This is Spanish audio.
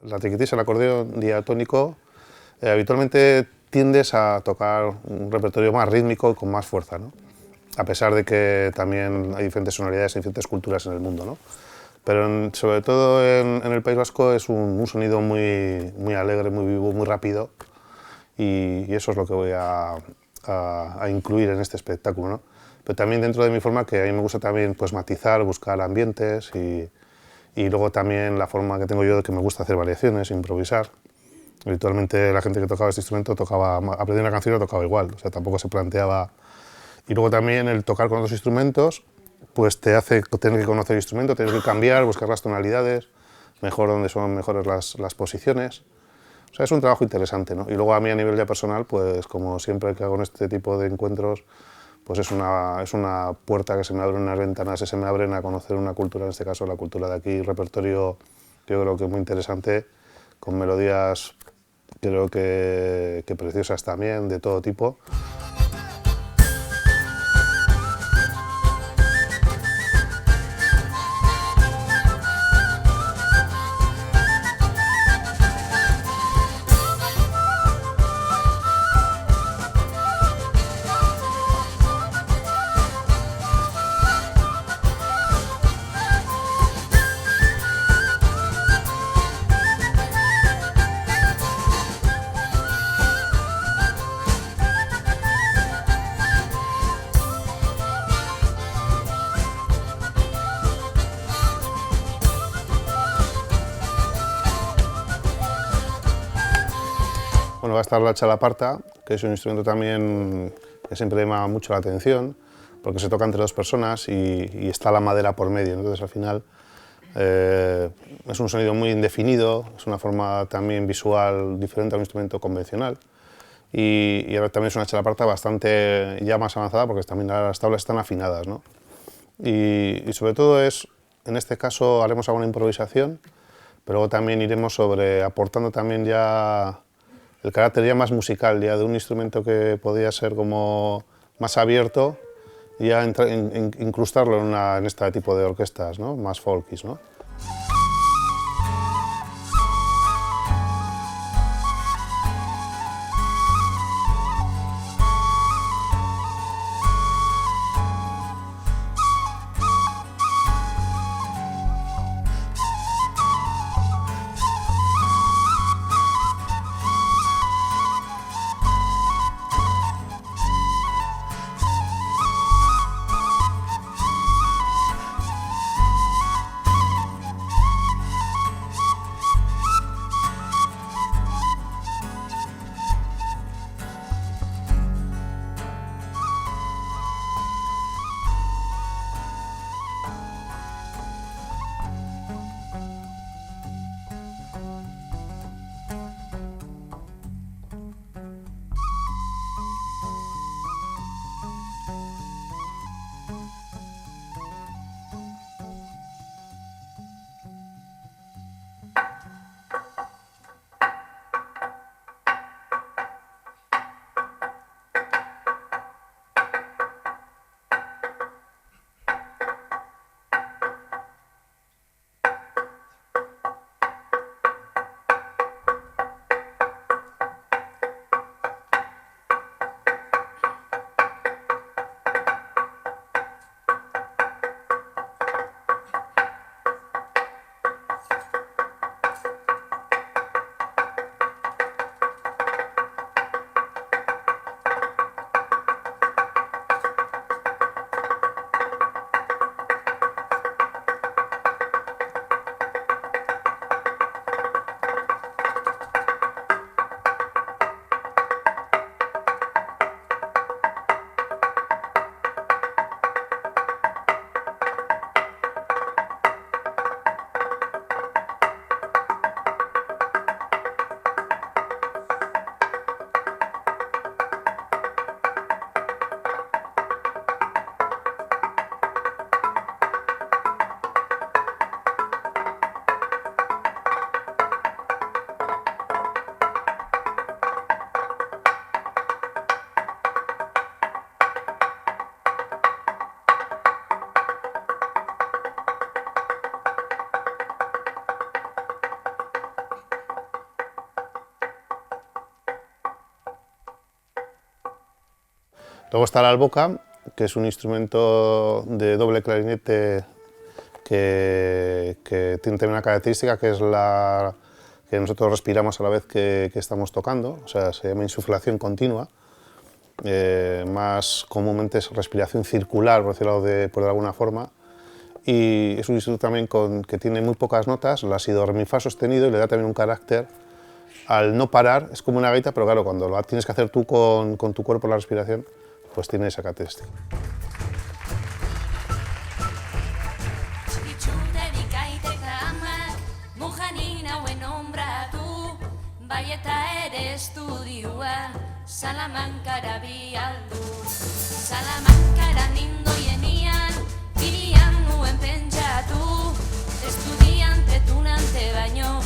La triquitis, el acordeón diatónico, habitualmente tiendes a tocar un repertorio más rítmico y con más fuerza, ¿no? A pesar de que también hay diferentes sonoridades y diferentes culturas en el mundo, ¿no? Pero sobre todo en el País Vasco es un sonido muy alegre, muy vivo, muy rápido, y eso es lo que voy a incluir en este espectáculo, ¿no? Pero también dentro de mi forma, que a mí me gusta también pues, matizar, buscar ambientes y luego también la forma que tengo yo de que me gusta hacer variaciones, improvisar. Habitualmente la gente que tocaba este instrumento aprendía una canción y lo tocaba igual, o sea, tampoco se planteaba. Y luego también el tocar con otros instrumentos, pues te hace tener que conocer el instrumento, tener que cambiar, buscar las tonalidades, mejor donde son mejores las posiciones. O sea, es un trabajo interesante, ¿no? Y luego a mí a nivel ya personal, pues como siempre que hago en este tipo de encuentros, pues es una puerta que se me abren, unas ventanas que se me abren a conocer una cultura, en este caso la cultura de aquí, repertorio yo creo que muy interesante, con melodías creo que preciosas también, de todo tipo. Bueno, va a estar la chalaparta, que es un instrumento también que siempre llama mucho la atención, porque se toca entre dos personas y está la madera por medio. Entonces, al final, es un sonido muy indefinido, es una forma también visual diferente a un instrumento convencional. Y ahora también es una chalaparta bastante ya más avanzada, porque también las tablas están afinadas, ¿no? Y sobre todo en este caso haremos alguna improvisación, pero luego también iremos aportando también ya el carácter ya más musical, ya de un instrumento que podía ser como más abierto, y ya incrustarlo en este tipo de orquestas, ¿no? Más folkies, ¿no? Luego está la alboca, que es un instrumento de doble clarinete que tiene también una característica, que es la que nosotros respiramos a la vez que estamos tocando, o sea, se llama insuflación continua. Más comúnmente es respiración circular, por decirlo por alguna forma, y es un instrumento también que tiene muy pocas notas, la si do re mi fa sostenido, y le da también un carácter al no parar. Es como una gaita, pero claro, cuando lo tienes que hacer tú con tu cuerpo, la respiración, pues tiene esa característica. Bai eta ere estudioa Salamankara bialdu Salamankara nindoienian Birian nuen pentsatu Estudiante tunante baino